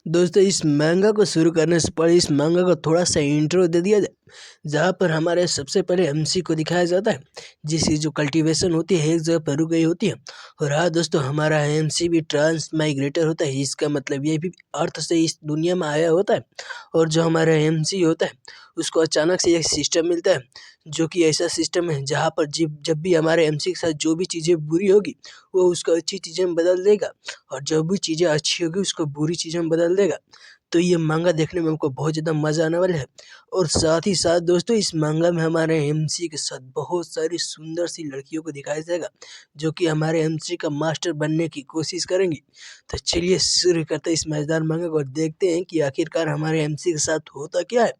दोस्तों इस मांगा को शुरू करने से पहले इस मांगा को थोड़ा सा इंट्रो दे दिया जाए, जहाँ पर हमारे सबसे पहले एमसी को दिखाया जाता है जिसकी जो कल्टीवेशन होती है एक जगह पर रुक गई होती है। और हाँ दोस्तों, हमारा एमसी भी ट्रांस माइग्रेटर होता है। इसका मतलब ये भी अर्थ से इस दुनिया में आया होता है। और जो हमारा एमसी होता है उसको अचानक से एक सिस्टम मिलता है, जो कि ऐसा सिस्टम है जहाँ पर जब भी हमारे एमसी के साथ जो भी चीज़ें बुरी होगी वो उसको अच्छी चीज़ें में बदल देगा, और जो भी चीज़ें अच्छी होगी उसको बुरी चीज़ों में बदल देगा। तो ये मांगा देखने में हमको बहुत ज़्यादा मज़ा आने वाला है। और साथ ही साथ दोस्तों इस मांगा में हमारे एमसी के साथ बहुत सारी सुंदर सी लड़कियों को दिखाया जाएगा, जो कि हमारे एमसी का मास्टर बनने की कोशिश करेंगी। तो चलिए शुरू करते हैं इस मजेदार मांगा को और देखते हैं कि आखिरकार हमारे एमसी के साथ होता क्या है।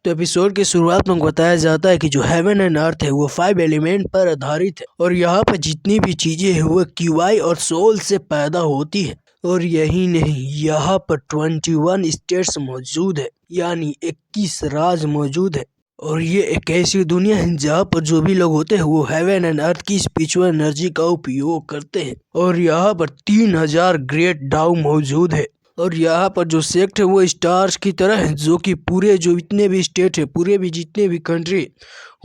तो एपिसोड की शुरुआत में बताया जाता है कि जो हेवन एंड अर्थ है वो 5 एलिमेंट पर आधारित है, और यहाँ पर जितनी भी चीजें हैं वो क्यूआई और सोल से पैदा होती है। और यही नहीं, यहाँ पर 21 स्टेट्स मौजूद है, यानी 21 राज्य मौजूद है। और ये एक ऐसी दुनिया है जहाँ पर जो भी लोग होते हैं वो हेवन एंड अर्थ की स्पिरिचुअल एनर्जी का उपयोग करते हैं। और यहाँ पर 3000 ग्रेट डाउ मौजूद है। और यहाँ पर जो सेक्ट है वो स्टार्स की तरह है, जो कि पूरे जो इतने भी स्टेट है, पूरे भी जितने भी कंट्री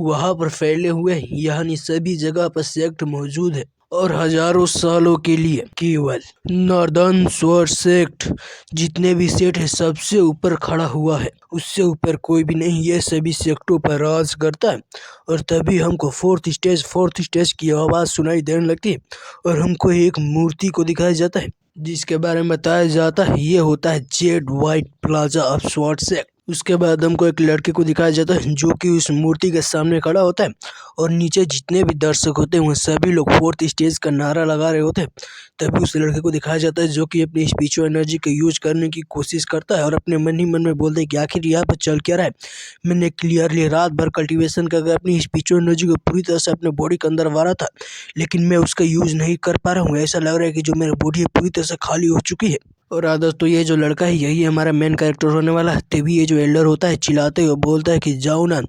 वहाँ पर फैले हुए हैं, यानी सभी जगह पर सेक्ट मौजूद है। और हजारों सालों के लिए केवल नॉर्दर्न स्वॉर्ड सेक्ट जितने भी सेट है सबसे ऊपर खड़ा हुआ है, उससे ऊपर कोई भी नहीं। ये सभी सेक्टों पर राज करता है। और तभी हमको फोर्थ स्टेज की आवाज़ सुनाई देने लगती है, और हमको एक मूर्ति को दिखाया जाता है जिसके बारे में बताया जाता है ये होता है Z white plaza of sword sect. उसके बाद हमको एक लड़के को दिखाया जाता है जो कि उस मूर्ति के सामने खड़ा होता है, और नीचे जितने भी दर्शक होते हैं वो सभी लोग फोर्थ स्टेज का नारा लगा रहे होते हैं। तभी उस लड़के को दिखाया जाता है जो कि अपनी स्पिरिचुअल एनर्जी का यूज करने की कोशिश करता है, और अपने मन ही मन में बोलता है कि आखिर यहाँ पर चल क्या रहा है। मैंने क्लियरली रात भर कल्टीवेशन करके अपनी स्पिरिचुअल एनर्जी को पूरी तरह से अपने बॉडी के अंदर वारा था, लेकिन मैं उसका यूज नहीं कर पा रहा हूँ। ऐसा लग रहा है कि जो मेरी बॉडी है पूरी तरह से खाली हो चुकी है। और आदर्श तो ये जो लड़का है यही हमारा मेन कैरेक्टर होने वाला है। तभी ये जो एल्डर होता है चिल्लाते हुए बोलता है कि जाओ ना,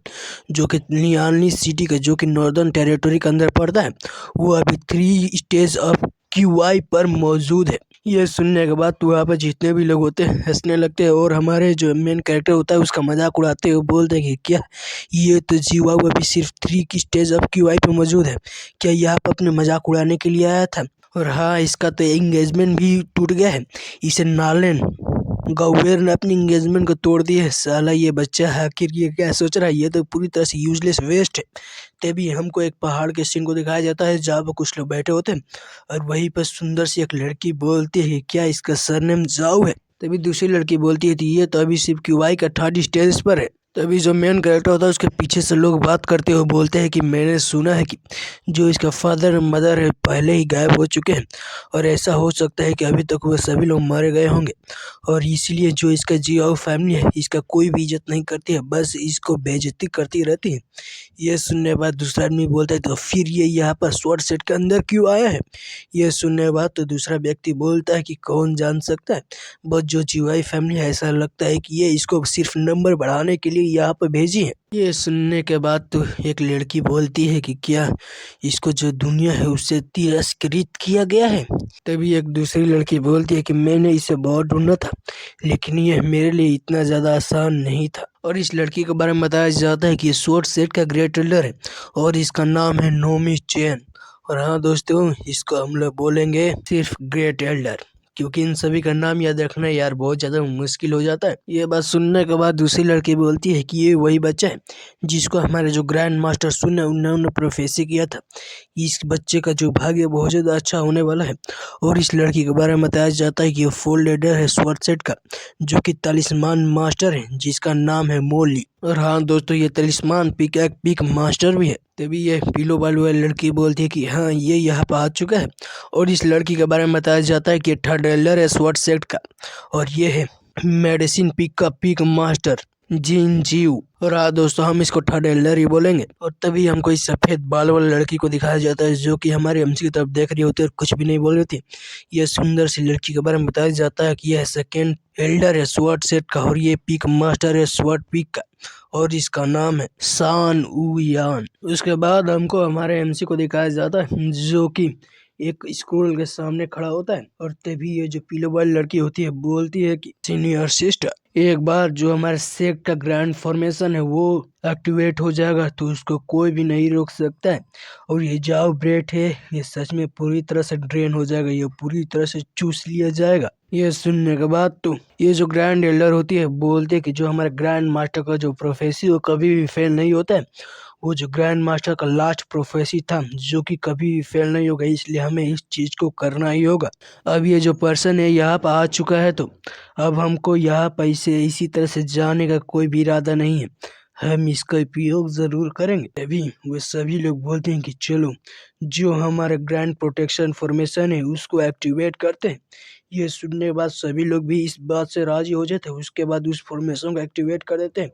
जो कि लियानी सिटी का जो कि नॉर्दर्न टेरिटरी के अंदर पड़ता है, वो अभी 3 स्टेज ऑफ क्यूआई पर मौजूद है। ये सुनने के बाद तो वहाँ पर जितने भी लोग होते हैं हंसने लगते हैं, और हमारे जो मेन कैरेक्टर होता है उसका मजाक उड़ाते हुए बोलते हैं कि क्या ये तो जीवा हुआ अभी सिर्फ 3 की स्टेज ऑफ क्यूआई पे मौजूद है, क्या यहाँ पर अपने मजाक उड़ाने के लिए आया था। और हाँ, इसका तो एंगेजमेंट भी टूट गया है। इसे नालन गौवेर ने अपनी एंगेजमेंट को तोड़ दिया है। साला ये बच्चा है, आखिर ये क्या सोच रहा है, ये तो पूरी तरह से यूजलेस वेस्ट है। तभी हमको एक पहाड़ के सीन को दिखाया जाता है जहाँ पर कुछ लोग बैठे होते हैं, और वहीं पर सुंदर सी एक लड़की बोलती है क्या इसका सरनेम जाओ है। तभी दूसरी लड़की बोलती है कि ये तो अभी सिर्फ क्यूआई का 3rd स्टेज पर है। तभी जो मेन कैरेक्टर होता है उसके पीछे से लोग बात करते हुए बोलते हैं कि मैंने सुना है कि जो इसका फादर और मदर है पहले ही गायब हो चुके हैं, और ऐसा हो सकता है कि अभी तक वो सभी लोग मारे गए होंगे, और इसलिए जो इसका जियाओ फैमिली है इसका कोई भी इज्जत नहीं करती है, बस इसको बेइज्जती करती रहती है। ये सुनने के बाद दूसरा आदमी बोलता है तो फिर ये यहाँ पर स्वॉर्ड सेट के अंदर क्यों आया है। ये सुनने के बाद तो दूसरा व्यक्ति बोलता है कि कौन जान सकता है, बस जो जीवाई फैमिली है ऐसा लगता है कि ये इसको सिर्फ नंबर बढ़ाने के लिए यहाँ पर भेजी है। ये सुनने के बाद तो एक लड़की बोलती है कि क्या इसको जो दुनिया है उससे तिरस्कृत किया गया है। तभी एक दूसरी लड़की बोलती है कि मैंने इसे बहुत ढूंढा था, लेकिन ये मेरे लिए इतना ज़्यादा आसान नहीं था। और इस लड़की के बारे में बताया जाता है कि ये स्वॉर्ड सेट का ग्रेट एल्डर है, और इसका नाम है नोमी चैन। और हाँ दोस्तों, इसको हम लोग बोलेंगे सिर्फ ग्रेट एल्डर, क्योंकि इन सभी का नाम याद रखना यार बहुत ज़्यादा मुश्किल हो जाता है। ये बात सुनने के बाद दूसरी लड़की बोलती है कि ये वही बच्चा है जिसको हमारे जो ग्रैंड मास्टर सुने उन्होंने प्रोफेसी किया था। इस बच्चे का जो भाग्य बहुत ज़्यादा अच्छा होने वाला है। और इस लड़की के बारे में बताया जाता है कि ये फुल लीडर है स्वॉर्ड सेट का, जो कि तलिस्मान मास्टर है जिसका नाम है मोली। और हाँ दोस्तों, ये तलिस्मान पिक मास्टर भी है। तभी ये पीलो बालू वाली लड़की बोलती है कि हाँ ये यहाँ पर आ चुका है। और इस लड़की के बारे में बताया जाता है कि 3rd एल्डर है स्वॉर्ड सेट का, और ये है मेडिसिन पिक का पिक मास्टर जिन जीव। और हाँ दोस्तों, हम इसको 3rd एल्डर ही बोलेंगे। और तभी हमको इस सफेद बाल वाली लड़की को दिखाया जाता है जो कि हमारे एमसी की तरफ देख रही होती है और कुछ भी नहीं बोल रही थी। यह सुंदर सी लड़की के बारे में बताया जाता है कि यह 2nd एल्डर है स्वॉर्ड सेट का, और ये पिक मास्टर है स्वॉर्ड पिक का, और इसका नाम है सान उयान। उसके बाद हमको हमारे एमसी को दिखाया जाता है जो कि एक स्कूल के सामने खड़ा होता है और तभी ये जो पीले वाली लड़की होती है बोलती है कि सीनियर सिस्टर, एक बार जो हमारे सेक्ट का ग्रैंड फॉर्मेशन है वो एक्टिवेट हो जाएगा तो उसको कोई भी नहीं रोक सकता है। और ये जाओ ब्रेड है ये सच में पूरी तरह से ड्रेन हो जाएगा, ये पूरी तरह से चूस लिया जाएगा। ये सुनने के बाद तो ये जो ग्रैंड एल्डर होती है बोलते है कि जो हमारे ग्रैंड मास्टर का जो प्रोफेसी वो कभी भी फेल नहीं होता है। वो जो ग्रैंड मास्टर का लास्ट प्रोफेसी था जो कि कभी भी फेल नहीं होगा, इसलिए हमें इस चीज को करना ही होगा। अब ये जो पर्सन है यहाँ पर आ चुका है तो अब हमको यहाँ पर इसे इसी तरह से जाने का कोई भी इरादा नहीं है, हम इसका उपयोग जरूर करेंगे। अभी वे सभी लोग बोलते हैं कि चलो जो हमारे ग्रैंड प्रोटेक्शन फॉर्मेशन है उसको एक्टिवेट करते हैं। ये सुनने के बाद सभी लोग भी इस बात से राजी हो जाते हैं, उसके बाद उस फॉर्मेशन को एक्टिवेट कर देते हैं।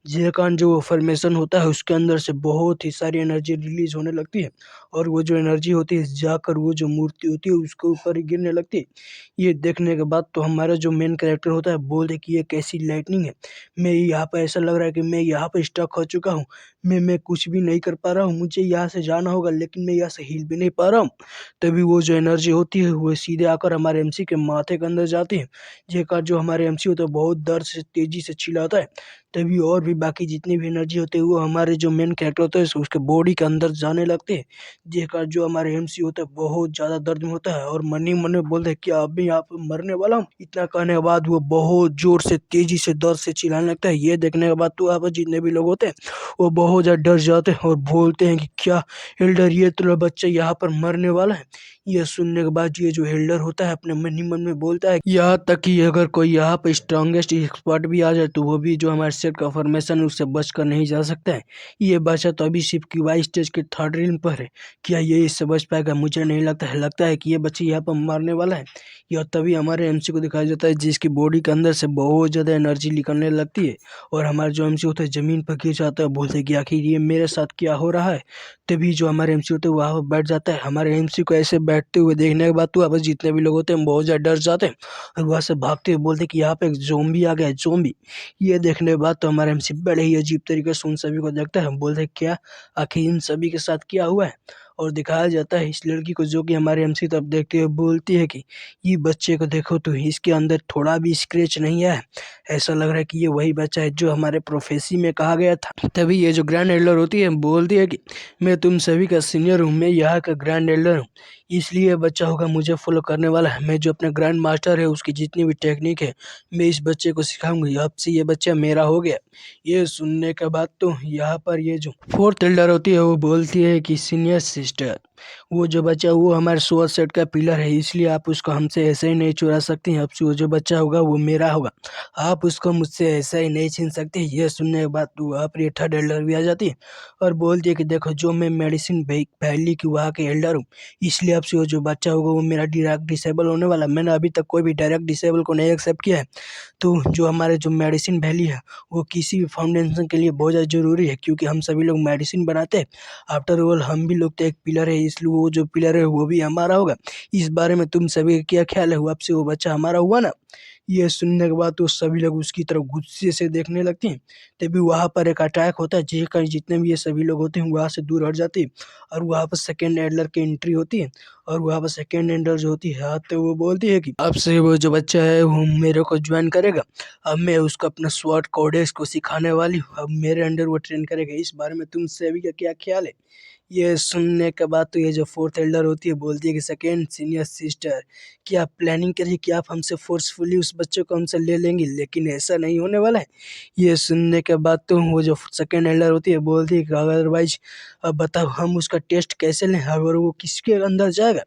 जिसके कारण जो फॉर्मेशन होता है उसके अंदर से बहुत ही सारी एनर्जी रिलीज होने लगती है और वो जो एनर्जी होती है जाकर वो जो मूर्ति होती है उसके ऊपर ही गिरने लगती है। ये देखने के बाद तो हमारा जो मेन कैरेक्टर होता है बोलते कि ये कैसी लाइटनिंग है, मैं यहाँ पर ऐसा लग रहा है कि मैं यहाँ पर स्टक हो चुका हूँ, मैं कुछ भी नहीं कर पा रहा हूँ, मुझे यहाँ से जाना होगा लेकिन मैं यहाँ से हिल भी नहीं पा रहा हूँ। तभी वो जो एनर्जी होती है वो सीधे आकर हमारे एमसी के माथे के अंदर जाती है, जेकर जो हमारे एमसी होता है बहुत दर्द से तेजी से चिल्लाता है। तभी और भी बाकी जितनी भी एनर्जी होती है वो हमारे जो मेन कैरेक्टर होता है उसके बॉडी के अंदर जाने लगते हैं, जेकर जो हमारे एमसी होता है बहुत ज्यादा दर्द में होता है और मन ही मन में बोलते हैं कि अब भी यहाँ पे मरने वाला हूँ। इतना कहने के बाद वो बहुत जोर से तेजी से दर्द से चिल्लाने लगता है। ये देखने के बाद तो यहाँ पर जितने भी लोग होते हैं वो बहुत ज्यादा डर जाते हैं और बोलते हैं कि क्या एल्डर ये तो बच्चा यहाँ पर मरने वाला है। यह सुनने के बाद ये जो हेल्डर होता है अपने मन ही मन में बोलता है, यहाँ तक कि अगर कोई यहाँ पे स्ट्रॉन्गेस्ट एक्सपर्ट भी आ जाए तो वो भी जो हमारे सेट का फॉर्मेशन उससे बच कर नहीं जा सकता है। ये बच्चा तो अभी सिर्फ क्यूबा स्टेज के थर्ड रील पर है, क्या ये इससे बच पाएगा? मुझे नहीं लगता है कि ये बच्चे यहाँ पर मारने वाला है। यह तभी हमारे एमसी को दिखाया जाता है जिसकी बॉडी के अंदर से बहुत ज़्यादा एनर्जी निकलने लगती है और हमारे जो एमसी होता है ज़मीन पर गिर जाता है, बोलते हैं कि आखिर ये मेरे साथ क्या हो रहा है। तभी जो हमारे एमसी होते हैं वहाँ पर बैठ जाता है। हमारे एमसी को ऐसे बैठते हुए देखने के बाद तो वहाँ पर जितने भी लोग होते हैं बहुत ज़्यादा डर जाते हैं और वहाँ से भागते हुए बोलते हैं कि यहाँ पे एक ज़ोंबी आ गया है, ज़ोंबी। ये देखने के बाद तो हमारे एमसी बड़े ही अजीब तरीके से उन सभी को देखता है, बोलते हैं क्या आखिर इन सभी के साथ क्या हुआ है। और दिखाया जाता है इस लड़की को जो कि हमारे एमसी तब देखते हुए बोलती है कि ये बच्चे को देखो तो इसके अंदर थोड़ा भी स्क्रैच नहीं है, ऐसा लग रहा है कि ये वही बच्चा है जो हमारे प्रोफेसी में कहा गया था। तभी ये जो ग्रैंड एल्डर होती है बोलती है कि मैं तुम सभी का सीनियर हूँ, मैं यहाँ का ग्रैंड एल्डर हूँ, इसलिए ये बच्चा होगा मुझे फॉलो करने वाला है। मैं जो अपने ग्रैंड मास्टर है उसकी जितनी भी टेक्निक है मैं इस बच्चे को सिखाऊंगी, अब से ये बच्चा मेरा हो गया। ये सुनने के बाद तो यहाँ पर ये जो फोर्थ एल्डर होती है वो बोलती है कि सीनियर सिस्टर, वो जो बच्चा वो हमारे सोल सेट का पिलर है, इसलिए आप उसको हमसे ऐसे ही नहीं चुरा सकती हैं। अब से वो जो बच्चा होगा वो मेरा होगा, आप उसको मुझसे ऐसा ही नहीं छीन सकते। ये सुनने के बाद तो वहाँ पर ये थर्ड एल्डर भी आ जाती है और बोलती है कि देखो जो मैं मेडिसिन वैली की वहाँ के एल्डर हूँ, इसलिए अब से वो जो बच्चा होगा वो मेरा डायरेक्ट डिसेबल होने वाला। मैंने अभी तक कोई भी डायरेक्ट डिसेबल को नहीं एक्सेप्ट किया है। तो जो हमारे जो मेडिसिन वैली है वो किसी भी फाउंडेशन के लिए बहुत ज़्यादा जरूरी है, क्योंकि हम सभी लोग मेडिसिन बनाते हैं। आफ्टर ऑल हम भी लोग तो एक पिलर है, इसलिए वो जो पिलर है वो भी हमारा होगा। इस बारे में तुम सभी का क्या ख्याल है? अब से वो बच्चा हमारा हुआ ना। ये सुनने के बाद तो सभी लोग उसकी तरफ गुस्से से देखने लगते हैं। तभी वहाँ पर एक अटैक होता है जिसका जितने भी ये सभी लोग होते हैं वहाँ से दूर हट जाते हैं और वहाँ पर सेकेंड एडलर की एंट्री होती है और वहाँ पर सेकेंड एडलर जो होती है हाँ तो वो बोलती है कि अब से वो जो बच्चा है वो मेरे को ज्वाइन करेगा, अब मैं उसको अपना स्वॉर्ड कोडेक्स को सिखाने वाली हूँ, अब मेरे अंडर वो ट्रेन करेगा। इस बारे में तुम सभी का क्या ख्याल है? ये सुनने के बाद तो ये जो फोर्थ एल्डर होती है बोलती है कि सेकेंड सीनियर सिस्टर, क्या आप प्लानिंग करिए कि आप हमसे फोर्सफुली उस बच्चे को हमसे ले लेंगी, लेकिन ऐसा नहीं होने वाला है। ये सुनने के बाद तो वो जो सेकेंड एल्डर होती है बोलती है कि अदरवाइज अब बताओ हम उसका टेस्ट कैसे लें अगर वो किसके अंदर जाएगा।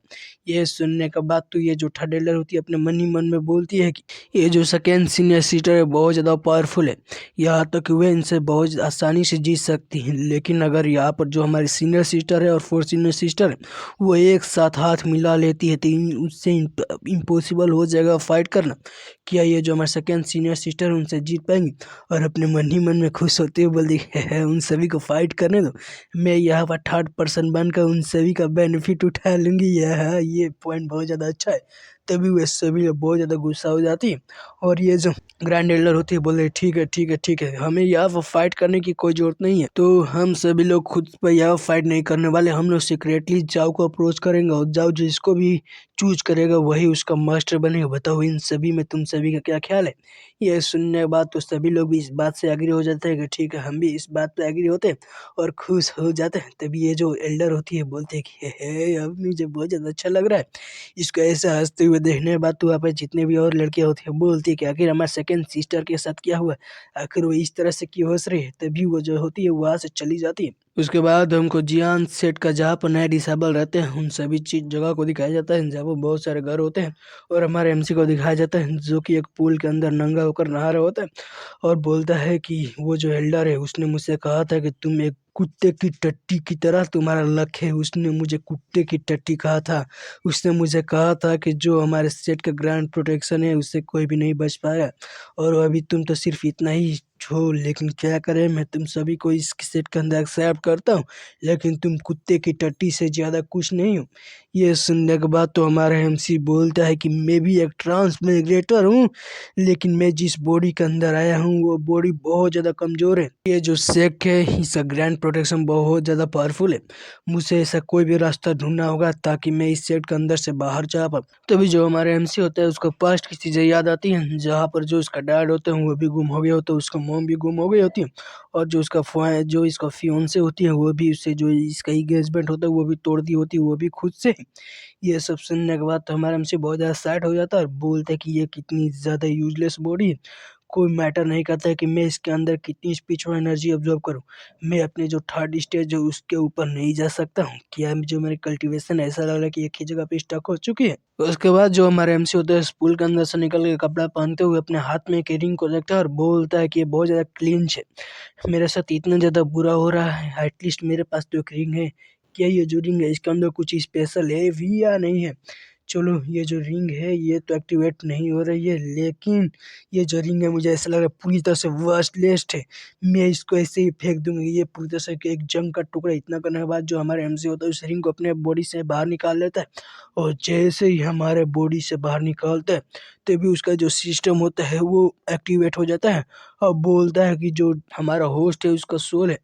ये सुनने के बाद तो ये जो थर्ड एल्डर होती है अपने मन ही मन में बोलती है कि ये जो सेकेंड सीनियर सिस्टर है बहुत ज़्यादा पावरफुल है, यहाँ तक कि वे इनसे बहुत आसानी से जीत सकती हैं, लेकिन अगर यहाँ पर जो हमारी सीनियर सिस्टर है और फोर्थ सीनियर सिस्टर है वो एक साथ हाथ मिला लेती है तो उससे इम्पॉसिबल हो जाएगा फाइट करना। क्या ये जो हमारे सेकेंड सीनियर सिस्टर है उनसे जीत पाएंगी? और अपने मन ही मन में खुश होते हुए बोल दी है उन सभी को फाइट करने दो, मैं यहाँ पर थर्ड पर्सन बनकर उन सभी का बेनिफिट उठा लूंगी। यह ये पॉइंट बहुत ज़्यादा अच्छा है। तभी वे सभी लोग बहुत ज़्यादा गुस्सा हो जाती है। और ये जो ग्रैंड एल्डर होती है बोले ठीक है ठीक है ठीक है, हमें यहाँ पर फाइट करने की कोई जरूरत नहीं है। तो हम सभी लोग खुद पर यहाँ फाइट नहीं करने वाले, हम लोग सीक्रेटली जाओ को अप्रोच करेंगे और जाओ जिसको भी चूज करेगा वही उसका मास्टर बनेगा। बताओ इन सभी में तुम सभी का क्या ख्याल है? ये सुनने के बाद तो सभी लोग भी इस बात से एग्री हो जाते हैं कि ठीक है, हम भी इस बात पे एग्री होते हैं और खुश हो जाते हैं। तभी ये जो एल्डर होती है बोलते हैं कि हे अब मुझे बहुत ज़्यादा अच्छा लग रहा है इसको ऐसा हंसते हुए देखने के बाद। तो वहाँ पे जितने भी और लड़कियाँ होती है बोलती है कि आखिर हमारे सेकंड सिस्टर के साथ क्या हुआ, आखिर वो इस तरह से क्यों हंस रही है। तभी वो जो होती है वहाँ से चली जाती है। उसके बाद हमको जियान सेट का जहाँ पर नए डिसेबल रहते हैं उन सभी चीज जगह को दिखाया जाता है जहाँ पर बहुत सारे घर होते हैं। और हमारे एमसी को दिखाया जाता है जो कि एक पूल के अंदर नंगा होकर नहा रहा होता है और बोलता है कि वो जो एल्डर है उसने मुझसे कहा था कि तुम एक कुत्ते की टट्टी की तरह तुम्हारा लक है। उसने मुझे कुत्ते की टट्टी कहा था। उसने मुझे कहा था कि जो हमारे सेट का ग्रैंड प्रोटेक्शन है उससे कोई भी नहीं बच पाया। और अभी तुम तो सिर्फ इतना ही हो, लेकिन क्या करें, मैं तुम सभी को इस सेट के अंदर एक्सेप्ट करता हूँ, लेकिन तुम कुत्ते की टट्टी से ज़्यादा कुछ नहीं हो। ये सुनने के बाद तो हमारा एमसी बोलता है कि मैं भी एक ट्रांसमिग्रेटर हूँ, लेकिन मैं जिस बॉडी के अंदर आया हूँ वो बॉडी बहुत ज़्यादा कमज़ोर है। ये जो सेक है इसका ग्रैंड प्रोटेक्शन बहुत ज़्यादा पावरफुल है। मुझे ऐसा कोई भी रास्ता ढूंढना होगा ताकि मैं इस सेट के अंदर से बाहर जा पाऊँ। तभी जो हमारे एमसी होता है उसको पास्ट की चीज़ें याद आती हैं, जहाँ पर जो उसका डैड होता है वो भी गुम हो गया होता है, उसका मॉम भी गुम हो गई होती है और जो उसका जो इसका फियोंसे होती है वो भी उससे जो इसका इंगेजमेंट होता है वो भी तोड़ दी होती है, वो भी खुद से। ये सब सुनने के बाद तो हमारा एमसी बहुत ज़्यादा सैड हो जाता है और बोलते हैं कि ये कितनी ज़्यादा यूजलेस बॉडी है। कोई मैटर नहीं करता है कि मैं इसके अंदर कितनी स्पिरिचुअल एनर्जी ऑब्जर्व करूं, मैं अपने जो थर्ड स्टेज है उसके ऊपर नहीं जा सकता हूँ। क्या जो मेरी कल्टीवेशन ऐसा लग रहा है कि एक ही जगह पे स्टक हो चुकी है। उसके बाद जो हमारे एमसी होता है स्कूल के अंदर से निकल के कपड़ा पहनते हुए अपने हाथ में एक रिंग को देखता है और बोलता है कि ये बहुत ज़्यादा क्लीन है, मेरे साथ इतना ज़्यादा बुरा हो रहा है, एटलीस्ट मेरे पास तो एक रिंग है। क्या ये जो रिंग है इसके अंदर कुछ स्पेशल है भी या नहीं है? चलो ये जो रिंग है ये तो एक्टिवेट नहीं हो रही है, लेकिन ये जो रिंग है मुझे ऐसा लग रहा है पूरी तरह से वर्स्टलेस्ट है, मैं इसको ऐसे ही फेंक दूंगा। ये पूरी तरह से एक जंग का टुकड़ा। इतना करने के बाद जो हमारे एमसी होता है उस रिंग को अपने बॉडी से बाहर निकाल लेता है और जैसे ही हमारे बॉडी से बाहर निकालता है तभी उसका जो सिस्टम होता है वो एक्टिवेट हो जाता है और बोलता है कि जो हमारा होस्ट है उसका सोल है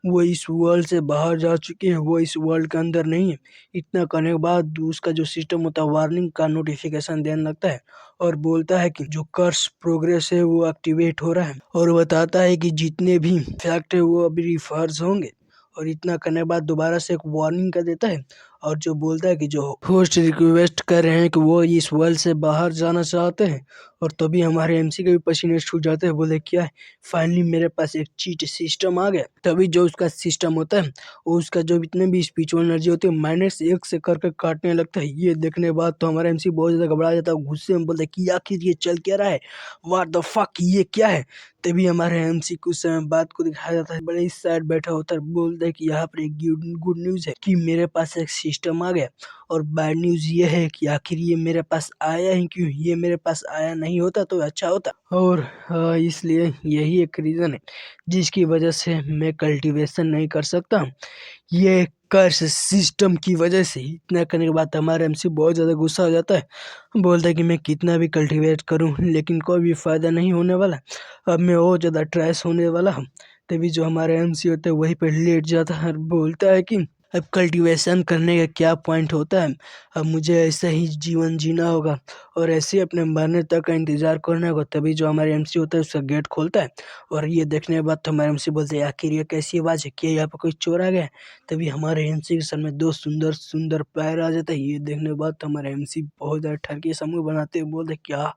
वो इस वर्ल्ड से बाहर जा चुकी है, वो इस वर्ल्ड के अंदर नहीं है। इतना करने के बाद उसका जो सिस्टम होता है वार्निंग का नोटिफिकेशन देने लगता है और बोलता है कि जो कर्स प्रोग्रेस है वो एक्टिवेट हो रहा है और बताता है कि जितने भी फैक्ट है वो अभी रिफर्स होंगे। और इतना करने के बाद दोबारा से एक वार्निंग कर देता है और जो बोलता है कि जो होस्ट रिक्वेस्ट कर रहे हैं कि वो इस वर्ल्ड से बाहर जाना चाहते हैं। और तभी हमारे एमसी के भी पसीने छूट जाते हैं, बोले क्या है, फाइनली मेरे पास एक चीट सिस्टम आ गया। तभी जो उसका सिस्टम होता है वो उसका जो जितने भी स्पिरिचुअल एनर्जी होती है -1 से करके काटने लगता है। ये देखने के बाद तो हमारा एमसी बहुत ज़्यादा घबरा जाता है, गुस्से में बोलता है कि आखिर ये चल क्या रहा है, व्हाट द फक, ये क्या है। तभी हमारे एमसी कुछ समय बाद को दिखाया जाता है, बड़े ही सैड बैठा होता है, बोलता है कि यहाँ पर एक गुड न्यूज़ है कि मेरे पास एक सिस्टम आ गया और बैड न्यूज़ ये है कि आखिर ये मेरे पास आया ही क्यों, ये मेरे पास आया नहीं होता तो अच्छा होता। और इसलिए यही एक रीज़न है जिसकी वजह से मैं कल्टीवेशन नहीं कर सकता हूँ, ये कर्स सिस्टम की वजह से। इतना करने के बाद हमारा एमसी बहुत ज़्यादा गुस्सा हो जाता है, बोलता है कि मैं कितना भी कल्टीवेट करूं लेकिन कोई भी फ़ायदा नहीं होने वाला, अब मैं और ज़्यादा ट्रैश होने वाला हूं। तभी जो हमारा एमसी होता है वहीं पर लेट जाता है और बोलता है कि अब कल्टीवेशन करने का क्या पॉइंट होता है, अब मुझे ऐसा ही जीवन जीना होगा और ऐसे ही अपने मरने तक का इंतज़ार करना होगा। तभी जो हमारे एमसी होता है उसका गेट खोलता है और ये देखने के बाद तो हमारे एमसी बोलते हैं आखिर ये कैसी आवाज़ है, क्या यहाँ पर कोई चोर आ गया है? तभी हमारे एमसी के सर में दो सुंदर सुंदर पैर आ जाता है। ये देखने के बाद तो हमारे एमसी बहुत ज़्यादा ठरकी समूह बनाते हुए बोलते क्या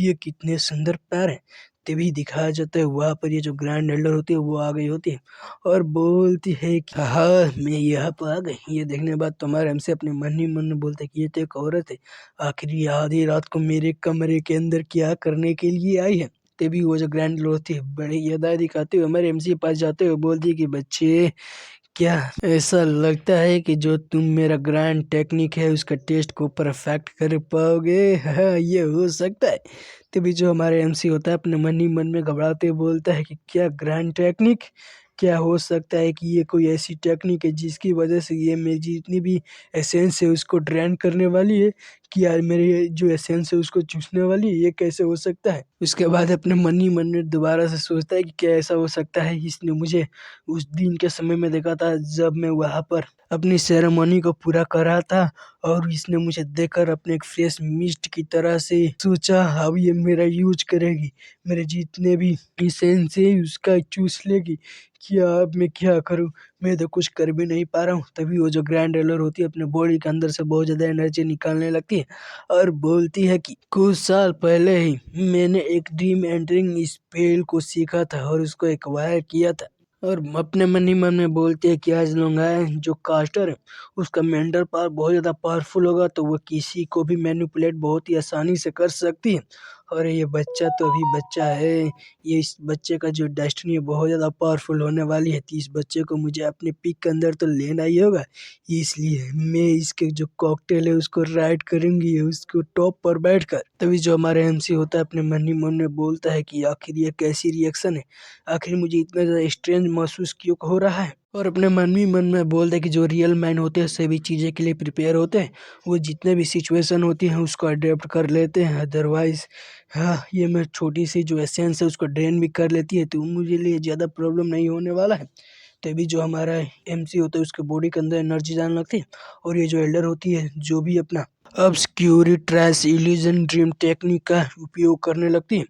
ये कितने सुंदर पैर हैं। तभी दिखाया जाता है वहाँ पर ये जो ग्रैंड एल्डर होती है वो आ गई होती है और बोलती है कि हाँ मैं यहाँ पर आ गई। ये देखने के बाद तो हमारे एमसी अपने मन ही मन में बोलते हैं कि ये तो एक औरत है, आखिर ये आधी रात को मेरे कमरे के अंदर क्या करने के लिए आई है। तभी वो जो ग्रैंड एल्डर होती है बड़ी अदा दिखाते हुए हमारे एमसी के पास जाते हुए बोलती है कि बच्चे क्या ऐसा लगता है कि जो तुम मेरा ग्रैंड टेक्निक है उसका टेस्ट को परफेक्ट कर पाओगे? हाँ ये हो सकता है। तभी जो हमारे एमसी होता है अपने मन ही मन में घबराते हुए बोलता है कि क्या ग्रैंड टेक्निक, क्या हो सकता है कि ये कोई ऐसी टेक्निक है जिसकी वजह से ये मेरी जितनी भी एसेंस है उसको ड्रेन करने वाली है? कि यार मेरे जो एसेंस है उसको चूसने वाली है, ये कैसे हो सकता है। उसके बाद अपने मन ही मन में दोबारा से सोचता है कि क्या ऐसा हो सकता है। इसने मुझे उस दिन के समय में देखा था जब मैं वहाँ पर अपनी सेरेमनी को पूरा कर रहा था और इसने मुझे देखकर अपने एक फ्रेश मिस्ट की तरह से सोचा अब ये मेरा यूज करेगी, मेरे जितने भी एसेंस है उसका चूस लेगी। क्या अब मैं क्या करूँ, मैं तो कुछ कर भी नहीं पा रहा हूँ। तभी वो जो ग्रैंड एलर होती है अपने बॉडी के अंदर से बहुत ज्यादा एनर्जी निकालने लगती है और बोलती है कि कुछ साल पहले ही मैंने एक ड्रीम एंटरिंग स्पेल को सीखा था और उसको एक्वायर किया था। और अपने मन ही मन में बोलती है कि आज लोंगाए जो कास्टर है उसका मेंटल पावर बहुत ज्यादा पावरफुल होगा तो वो किसी को भी मैनिपुलेट बहुत ही आसानी से कर सकती है। और ये बच्चा तो अभी बच्चा है, ये इस बच्चे का जो डेस्टिनी है बहुत ज़्यादा पावरफुल होने वाली है। तो इस बच्चे को मुझे अपने पिक के अंदर तो लेना ही होगा, इसलिए मैं इसके जो कॉकटेल है उसको राइड करूंगी उसको टॉप पर बैठकर। तभी जो हमारे एमसी होता है अपने मन ही मन में बोलता है कि आखिर ये कैसी रिएक्शन है, आखिर मुझे इतना ज़्यादा स्ट्रेंज महसूस क्यों हो रहा है। और अपने मन ही मन में बोलते हैं कि जो रियल मैन होते हैं सभी चीज़ें के लिए प्रिपेयर होते हैं, वो जितने भी सिचुएशन होती हैं उसको अडेप्ट कर लेते हैं। अदरवाइज हाँ ये मैं छोटी सी जो एसेंस है उसको ड्रेन भी कर लेती है तो मुझे लिए ज़्यादा प्रॉब्लम नहीं होने वाला है। तभी जो हमारा एमसी होता है उसके बॉडी के अंदर एनर्जी जाने लगती है और ये जो एल्डर होती है जो भी अपना ऑब्सक्यूरी ट्रेस इल्यूजन ड्रीम टेक्निक का उपयोग करने लगती है।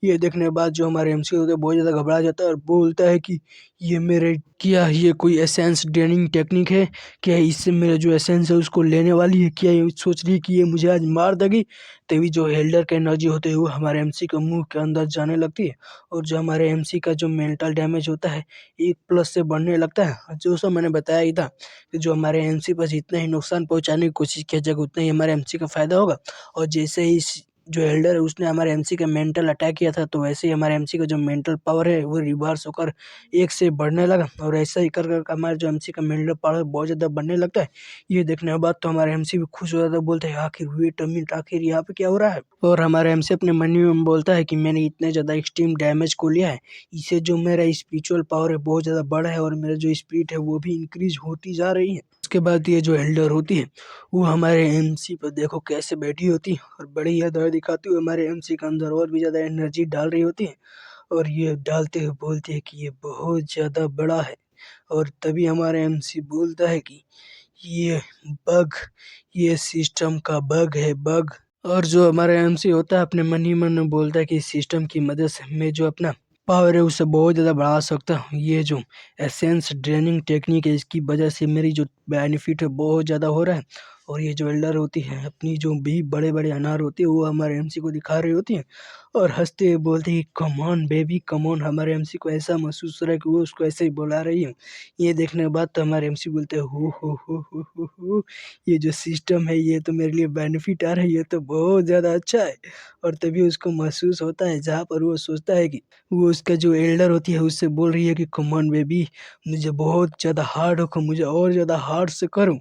ये देखने के बाद जो हमारे एमसी होते हैं बहुत ज़्यादा घबरा जाता है और बोलता है कि ये मेरे क्या ये कोई एसेंस ड्रेनिंग टेक्निक है, क्या इससे मेरा जो एसेंस है उसको लेने वाली है, क्या ये सोच रही है कि ये मुझे आज मार देगी। तभी जो हेल्डर का एनर्जी होते है वो हमारे एमसी के मुंह के अंदर जाने लगती है और जो हमारे एमसी का जो मेंटल डैमेज होता है 1+ से बढ़ने लगता है। जो सो मैंने बताया ही था कि जो हमारे एमसी पर जितना ही नुकसान पहुंचाने की कोशिश किया जाएगा उतना ही हमारे एमसी का फायदा होगा। और जैसे ही जो एल्डर है उसने हमारे एमसी का मेंटल अटैक किया था तो वैसे ही हमारे एमसी का जो मेंटल पावर है वो रिवर्स होकर 1 से बढ़ने लगा और ऐसा ही कर कर हमारे जो एमसी का मेंटल पावर बहुत ज़्यादा बढ़ने लगता है। ये देखने के बाद तो हमारे एमसी भी खुश हो जाता है, बोलते हैं आखिर वेट अ मिनट, आखिर यहाँ पे क्या हो रहा है। और हमारे एमसी अपने मन में बोलता है कि मैंने इतने ज़्यादा एक्सट्रीम डैमेज को लिया है, इससे जो मेरा स्पिरिचुअल पावर है बहुत ज़्यादा बढ़ा है और मेरा जो स्पिरिट है वो भी इंक्रीज होती जा रही है। उसके बाद ये जो एल्डर होती है वो हमारे एमसी पर देखो कैसे बैठी होती है और बड़ी ही दर्द दिखाती हुई हमारे एमसी के अंदर और भी ज़्यादा एनर्जी डाल रही होती है और ये डालते हुए बोलती है कि ये बहुत ज़्यादा बड़ा है। और तभी हमारा एमसी बोलता है कि ये बग, ये सिस्टम का बग है, बग। और जो हमारा एमसी होता है अपने मन ही मन में बोलता है कि इस सिस्टम की मदद से मैं जो अपना पावर है उसे बहुत ज़्यादा बढ़ा सकता हूँ। ये जो एसेंस ड्रेनिंग टेक्निक है इसकी वजह से मेरी जो बेनिफिट है बहुत ज़्यादा हो रहा है। और ये जो एल्डर होती है अपनी जो भी बड़े बड़े अनार होते हैं वो हमारे एमसी को दिखा रही होती है और हंसते हुए बोलती है come on baby come on. हमारे एमसी को ऐसा महसूस हो रहा है कि वो उसको ऐसे ही बुला रही है। ये देखने के बाद तो हमारे एमसी बोलते हैं हो, ये जो सिस्टम है ये तो मेरे लिए बेनिफिट आ रहा है, ये तो बहुत ज़्यादा अच्छा है। और तभी उसको महसूस होता है जहाँ पर वो सोचता है कि वो उसका जो एल्डर होती है उससे बोल रही है कि कम ऑन बेबी मुझे बहुत ज़्यादा हार्ड होकर मुझे और ज़्यादा हार्ड से करूँ।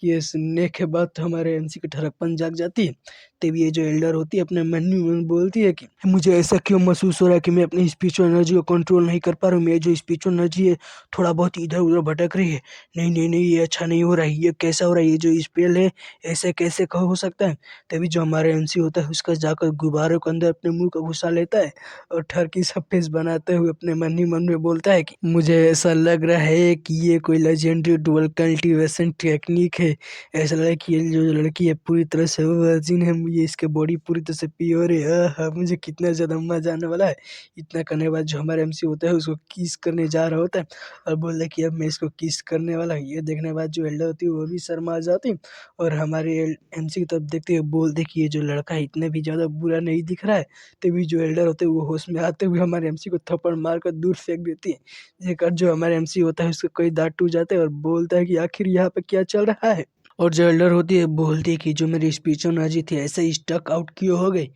ये सुनने के बाद तो हमारे एमसी की ठड़कपन जाग जाती है। तभी ये जो एल्डर होती है अपने मन ही मन बोलती है कि मुझे ऐसा क्यों महसूस हो रहा है कि मैं अपनी स्पिरिचुअल एनर्जी को कंट्रोल नहीं कर पा रहा हूँ, मेरी जो स्पिरिचुअल एनर्जी है थोड़ा बहुत इधर उधर भटक रही है। नहीं नहीं नहीं ये अच्छा नहीं हो रहा है, ये कैसा हो रहा है, ये जो स्पेल है ऐसे कैसे हो सकता है। तभी जो हमारे एमसी होता है उसका जाकर गुब्बारे के अंदर अपने मुंह को घुसा लेता है और ठरकी सा फेस बनाते हुए अपने मन ही मन में बोलता है कि मुझे ऐसा लग रहा है कि ये कोई लेजेंडरी डुअल कल्टीवेशन टेक्निक है। ऐसा लग रहा है कि ये जो लड़की है पूरी तरह से वर्जिन है, ये इसके बॉडी पूरी तरह से प्योर है। मुझे कितना ज़्यादा मजा आने वाला है। इतना करने के बाद जो हमारा एमसी होता है उसको किस करने जा रहा होता है और बोल रहा है कि अब मैं इसको किस करने वाला हूँ। ये देखने के बाद जो एल्डर होती है वो भी शर्मा जाती है और हमारे एमसी की तरफ देखते हुए बोलते कि ये जो लड़का है इतना भी ज़्यादा बुरा नहीं दिख रहा है। तभी जो एल्डर होते हैं वो होश में आते हुए हमारे एमसी को थप्पड़ मारकर दूर फेंक देती है। जेकर जो हमारे एमसी होता है उसके कई दांत टूट जाते हैं और बोलता है कि आखिर यहाँ पे क्या चल रहा है। और जो एल्डर होती है बोलती है कि जो मेरी स्पिरिचुअल एनर्जी थी ऐसे ही स्टक आउट क्यों हो गई।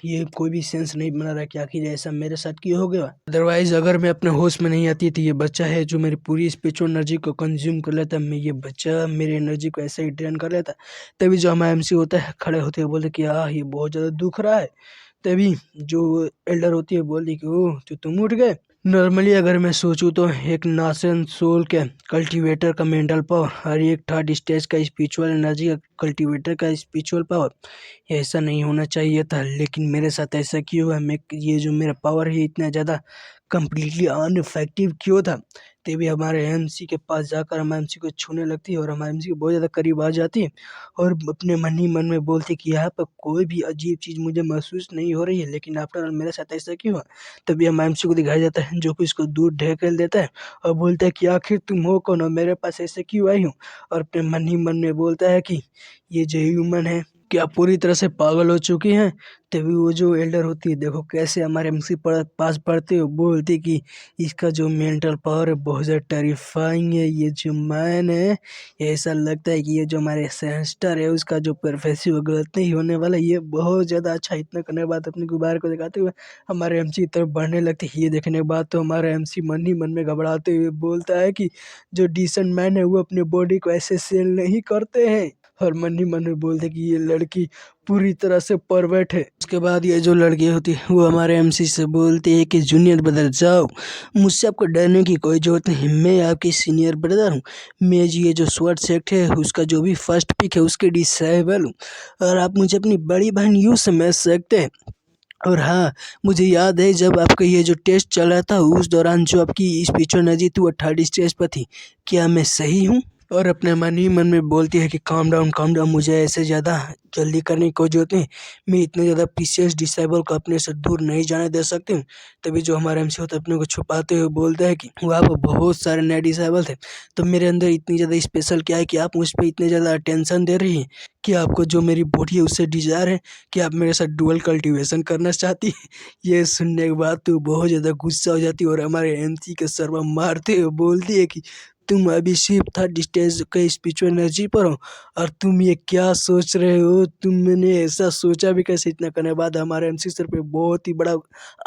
ये कोई भी सेंस नहीं बना रहा कि आखिर ऐसा मेरे साथ क्यों हो गया। अदरवाइज अगर मैं अपने होश में नहीं आती तो ये बच्चा है जो मेरी पूरी स्पिरिचुअल एनर्जी को कंज्यूम कर लेता, मैं ये बच्चा मेरी एनर्जी को ऐसे ही ड्रेन कर लेता। तभी जो हमारा एमसी होता है खड़े होते हुए बोलते कि ये बहुत ज़्यादा दुख रहा है। तभी जो एल्डर होती है बोलती कि ओह तो तुम उठ गए, नॉर्मली अगर मैं सोचूं तो एक नासन सोल के कल्टीवेटर का मेंटल पावर और एक थर्ड स्टेज का स्पिरिचुअल एनर्जी का कल्टीवेटर का स्पिरिचुअल पावर, ऐसा नहीं होना चाहिए था। लेकिन मेरे साथ ऐसा क्यों हुआ? मैं ये जो मेरा पावर है इतना ज़्यादा कम्प्लीटली अनइफेक्टिव क्यों था? तभी हमारे एमसी के पास जाकर हम एमसी को छूने लगती है और हमारे एमसी के बहुत ज़्यादा करीब आ जाती है और अपने मन ही मन में बोलती कि यहाँ पर कोई भी अजीब चीज़ मुझे महसूस नहीं हो रही है, लेकिन आफ्टर ऑल मेरे साथ ऐसा क्यों हुआ? तभी हम एमसी को दिखाया जाता है जो कि उसको दूर ढकेल देता है और बोलता है कि आखिर तुम हो कौन और मेरे पास ऐसे क्यों आई हो? और अपने मन ही मन में बोलता है कि ये जो ह्यूमन है क्या पूरी तरह से पागल हो चुकी हैं? तभी वो जो एल्डर होती है, देखो कैसे हमारे एमसी पास पढ़ते हो, बोलती कि इसका जो मेंटल पावर है बहुत ज़्यादा टेरिफाइंग है। ये जो मैन है, ऐसा लगता है कि ये जो हमारे सेंस्टर है उसका जो प्रोफेसिव गलत नहीं होने वाला, ये बहुत ज़्यादा अच्छा। इतना करने के बाद अपनी गुब्बारे को दिखाते हुए हमारे एमसी की तरफ बढ़ने लगती है। ये देखने के बाद तो हमारा एमसी मन ही मन में घबराते हुए बोलता है कि जो डिसेंट मैन है वो अपने बॉडी को ऐसे सेल नहीं करते हैं, और मन ही मन में बोलते कि ये लड़की पूरी तरह से परवर्ट है। उसके बाद ये जो लड़की होती है वो हमारे एमसी से बोलती है कि जूनियर ब्रदर जाओ, मुझसे आपको डरने की कोई जरूरत नहीं, मैं आपकी सीनियर ब्रदर हूँ। मैं ये जो स्वॉर्ड सेक्ट है उसका जो भी फर्स्ट पिक है उसके डिसेबल हूँ, और आप मुझे अपनी बड़ी बहन यूँ समझ सकते हैं। और हाँ, मुझे याद है जब आपका ये जो टेस्ट चल रहा था उस दौरान जो आपकी स्पिरिचुअल एनर्जी थी वो थर्ड स्टेज पर थी, क्या मैं सही हूँ? और अपने मन ही मन में बोलती है कि काम डाउन, मुझे ऐसे ज़्यादा जल्दी करने की कोई जरूरत नहीं, मैं इतने ज़्यादा प्रीशियस डिसेबल को अपने से दूर नहीं जाने दे सकती हूँ। तभी जो हमारा एमसी होता है अपने को छुपाते हुए बोलता है कि वहाँ पर बहुत सारे नए डिसेबल थे, तो मेरे अंदर इतनी ज़्यादा स्पेशल क्या है कि आप मुझ पर इतने ज़्यादा अटेंशन दे रही हैं? कि आपको जो मेरी बॉडी है उससे डिज़ायर है कि आप मेरे साथ डुअल कल्टीवेशन करना चाहती है? ये सुनने के बाद तो बहुत ज़्यादा गुस्सा हो जाती है और हमारे एमसी के सर पर मारते हुए बोलती है कि तुम अभी सिर्फ थर्ड स्टेज के स्पिरिचुअल एनर्जी पर हो और तुम ये क्या सोच रहे हो? तुमने ऐसा सोचा भी कैसे? इतना करने के बाद हमारे एमसी सर पे बहुत ही बड़ा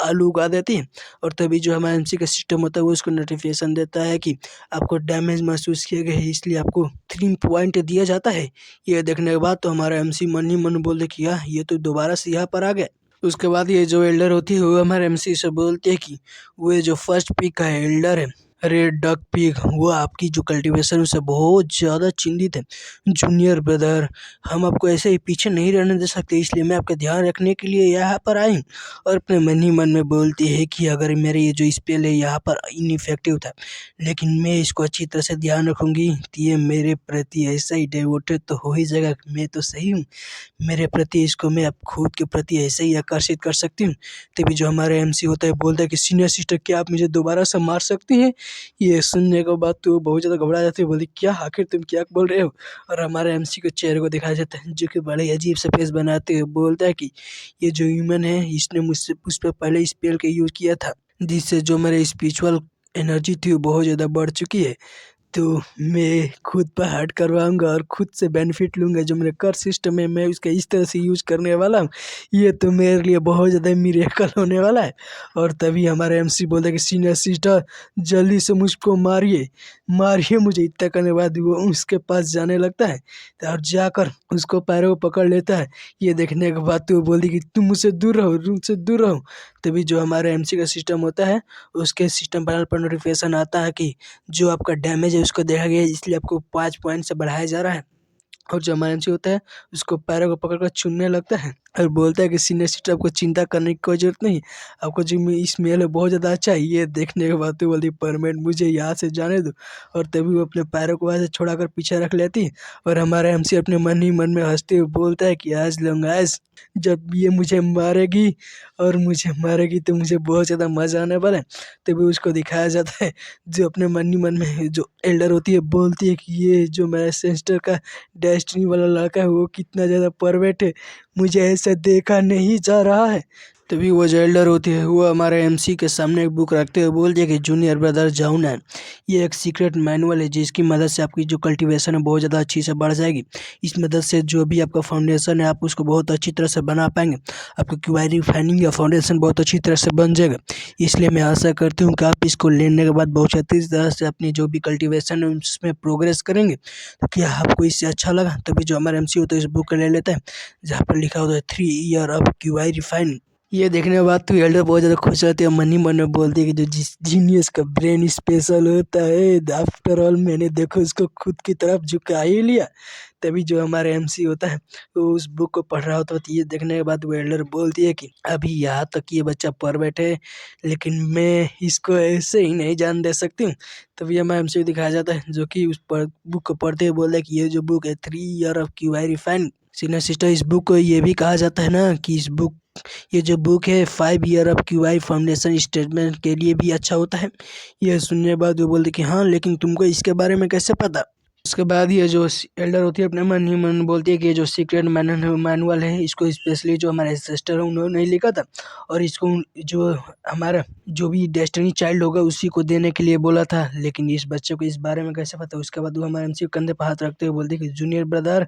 आलू उगा देती है और तभी जो हमारा एमसी का सिस्टम होता है वो उसको नोटिफिकेशन देता है कि आपको डैमेज महसूस किया गया है, इसलिए आपको 3 पॉइंट दिया जाता है। ये देखने के बाद तो हमारा एमसी मन ही मन बोलते कि यार ये तो दोबारा से यहाँ पर आ गया। उसके बाद ये जो एल्डर होती है वो हमारे एमसी से बोलते हैं कि वो ये जो फर्स्ट पिक का एल्डर है, रेड डक पिग, वो आपकी जो कल्टीवेशन उससे बहुत ज़्यादा चिंतित है। जूनियर ब्रदर, हम आपको ऐसे ही पीछे नहीं रहने दे सकते, इसलिए मैं आपका ध्यान रखने के लिए यहाँ पर आई हूँ। और अपने मन ही मन में बोलती है कि अगर मेरे ये जो स्पेल है यहाँ पर इनइफेक्टिव था, लेकिन मैं इसको अच्छी तरह से ध्यान रखूँगी तो ये मेरे प्रति ऐसा ही डिवोटेड तो हो ही जाएगा। मैं तो सही हूँ, मेरे प्रति इसको मैं अब खुद के प्रति ऐसे ही आकर्षित कर सकती हूँ। तभी जो हमारे एमसी होता है बोलता है कि सीनियर सिस्टर क्या आप मुझे दोबारा से मार सकती हैं? ये सुनने के बाद तो बहुत ज़्यादा घबरा जाती है, बोली क्या आखिर तुम क्या बोल रहे हो? और हमारे एमसी के चेहरे को दिखाया जाता है जो कि बड़े अजीब से फेस बनाते हुए बोलता है कि ये जो ह्यूमन है इसने मुझसे उस पर पहले स्पेल का यूज़ किया था, जिससे जो मेरे स्पिरिचुअल एनर्जी थी वो बहुत ज़्यादा बढ़ चुकी है। तो मैं खुद पर हार्ड करवाऊँगा और खुद से बेनिफिट लूँगा। जो मेरा कर्व सिस्टम है मैं उसका इस तरह से यूज़ करने वाला हूँ, ये तो मेरे लिए बहुत ज़्यादा मिरेकल होने वाला है। और तभी हमारा एमसी बोलता है कि सीनियर सिस्टर जल्दी से मुझको मारिए, मारिए मुझे। इतना करने के बाद वो उसके पास जाने लगता है और जाकर उसको पैरों को पकड़ लेता है। ये देखने के बाद तो वो बोलती कि तुम मुझसे दूर रहो, मुझसे दूर रहो। तभी जो हमारा एमसी का सिस्टम होता है उसके सिस्टम पैनल पर नोटिफिकेशन आता है कि जो आपका डैमेज है उसको देखा गया है, इसलिए आपको 5 पॉइंट से बढ़ाया जा रहा है। और जो एमरजेंसी होता है उसको पैरों को पकड़कर चूमने लगता है और बोलता है कि सीनियर सिस्टर आपको चिंता करने की कोई ज़रूरत नहीं, आपको जो स्मेल है बहुत ज़्यादा अच्छा है। ये देखने के बाद तो बोलती परमानेंट मुझे यहाँ से जाने दो, और तभी वो अपने पैरों को वहाँ से छुड़ाकर पीछे रख लेती है। और हमारा एमसी अपने मन ही मन में हंसते हुए बोलता है कि आज लूँग आज जब ये मुझे मारेगी और मुझे मारेगी तो मुझे बहुत ज़्यादा मज़ा आने वाला है। तभी उसको दिखाया जाता है जो अपने मन ही मन में जो एल्डर होती है बोलती है कि ये जो मेरा सिस्टर का डेस्टिनी वाला लड़का है वो कितना ज़्यादा परवेट है, मुझे ऐसा देखा नहीं जा रहा है। तभी वो जो एल्डर होती है वो हमारे एमसी के सामने एक बुक रखते हुए बोल दिया कि जूनियर ब्रदर जाऊन है, ये एक सीक्रेट मैनुअल है जिसकी मदद से आपकी जो कल्टीवेशन है बहुत ज़्यादा अच्छी से बढ़ जाएगी। इस मदद से जो भी आपका फाउंडेशन है आप उसको बहुत अच्छी तरह से बना पाएंगे, आपकी क्वारी फाइनिंग या फाउंडेशन बहुत अच्छी तरह से बन जाएगा। इसलिए मैं आशा करती हूँ कि आप इसको लेने के बाद बहुत अच्छी तरह से अपनी जो भी कल्टीवेशन है उसमें प्रोग्रेस करेंगे। तो क्या आपको इससे अच्छा लगा? तभी जो हमारा एमसी होता है इस बुक को ले लेता है जहाँ पर लिखा होता है 3 ईयर ऑफ क्यूआई रिफाइन। ये देखने के बाद तो एल्डर बहुत ज़्यादा खुश होती है, मन ही मन में बोलती है कि जो जिस जीनियस का ब्रेन स्पेशल होता है, आफ्टर ऑल मैंने देखो उसको खुद की तरफ झुका ही लिया। तभी जो हमारा एमसी होता है वो उस बुक को पढ़ रहा होता है, तो ये देखने के बाद वो एल्डर बोलती है कि अभी यहाँ तक ये बच्चा पढ़ बैठे, लेकिन मैं इसको ऐसे ही नहीं जान दे सकती हूँ। तभी हमें एमसी को दिखाया जाता है जो कि उस बुक को पढ़ते हुए बोलता है कि ये जो बुक है 3 year of Q I refine. Senior sister, इस बुक को ये भी कहा जाता है ना कि ये जो बुक है 5 year of QI foundation statement के लिए भी अच्छा होता है। यह सुनने के बाद वो बोलते कि हाँ, लेकिन तुमको इसके बारे में कैसे पता? उसके बाद ये जो एल्डर होती है अपने मन ही मन बोलती है कि ये जो सीक्रेट मैनुअल है इसको स्पेशली जो हमारे सिस्टर है उन्होंने लिखा था, और इसको जो हमारा जो भी डेस्टिनी चाइल्ड होगा उसी को देने के लिए बोला था, लेकिन इस बच्चे को इस बारे में कैसे पता? उसके बाद वो हमारे एमसी के कंधे पर हाथ रखते हुए बोलते कि जूनियर ब्रदर,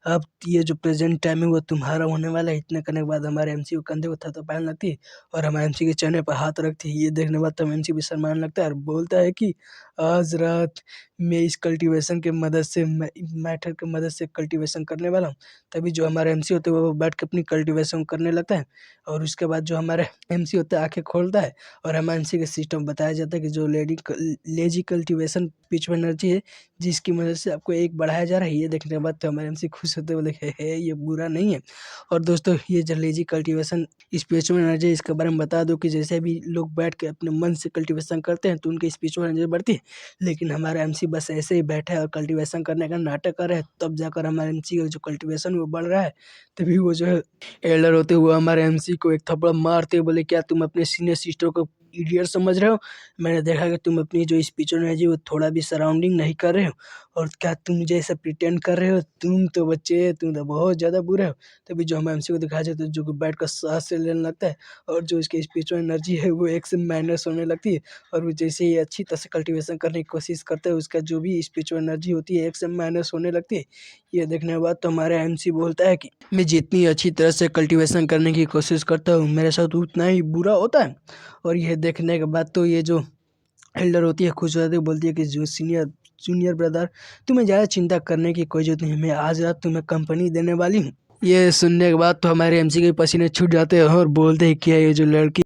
अब ये जो प्रेजेंट टाइम है वो तुम्हारा होने वाला है। इतने करने के बाद हमारे एमसी को कंधे को थपथपाने लगती है और हमारे एमसी के चेहरे पर हाथ रखती है। ये देखने के बाद तो एमसी भी शर्माने लगता है और बोलता है कि आज रात मैं इस कल्टीवेशन के मदद से मैटर की मदद से कल्टीवेशन करने वाला हूँ। तभी जो हमारे एमसी होते हैं वो बैठ के अपनी कल्टीवेशन करने लगता है, और उसके बाद जो हमारे एमसी होता है आंखें खोलता है और हमारे एमसी के सिस्टम बताया जाता है कि जो लेजी कल्टीवेशन पिच एनर्जी है जिसकी मदद से आपको एक बढ़ाया जा रहा है। ये देखने के बाद तो हमारे एमसी खुश होते बोले है ये बुरा नहीं है। और दोस्तों, ये जो लेजी कल्टीवेशन स्पिरिचुअल एनर्जी इसके बारे में बता दो कि जैसे भी लोग बैठ के अपने मन से कल्टीवेशन करते हैं तो उनकी स्पिरिचुअल एनर्जी बढ़ती है, लेकिन हमारा एमसी बस ऐसे ही बैठा है और कल्टीवेशन करने का नाटक कर रहा है, तब जाकर हमारे एमसी का जो कल्टीवेशन वो बढ़ रहा है। तभी वो जो है एल्डर होते हुए हमारे एमसी को एक थप्पड़ मारते हुए बोले, क्या तुम अपने सीनियर सिस्टर को इडियट समझ रहे हो? मैंने देखा कि तुम अपनी जो स्पिरिचुअल एनर्जी वो थोड़ा भी सराउंडिंग नहीं कर रहे हो, और क्या तुम मुझे ऐसा प्रिटेंड कर रहे हो? तुम तो बच्चे, तुम तो बहुत ज़्यादा बुरे हो। तभी जो हमें एमसी को दिखाया जाता है जो कि बैठ कर सांस से लेने लगता है, और जो इसकी स्पिरिचुअल एनर्जी है वो एक से माइनस होने लगती है, और वो जैसे ही अच्छी तरह से कल्टीवेशन करने की कोशिश करता है उसका जो भी स्पिरिचुअल एनर्जी होती है एक से माइनस होने लगती है। ये देखने के बाद तो हमारा एमसी बोलता है कि मैं जितनी अच्छी तरह से कल्टीवेशन करने की कोशिश करता हूँ मेरे साथ उतना ही बुरा होता है। और यह देखने के बाद तो ये जो एल्डर होती है खुश हो जाती है, बोलती है कि जो जूनियर ब्रदर, तुम्हें ज़्यादा चिंता करने की कोई जरूरत नहीं, मैं आज रात तुम्हें कंपनी देने वाली हूँ। ये सुनने के बाद तो हमारे एमसी के पसीने छूट जाते हैं और बोलते हैं कि ये जो लड़की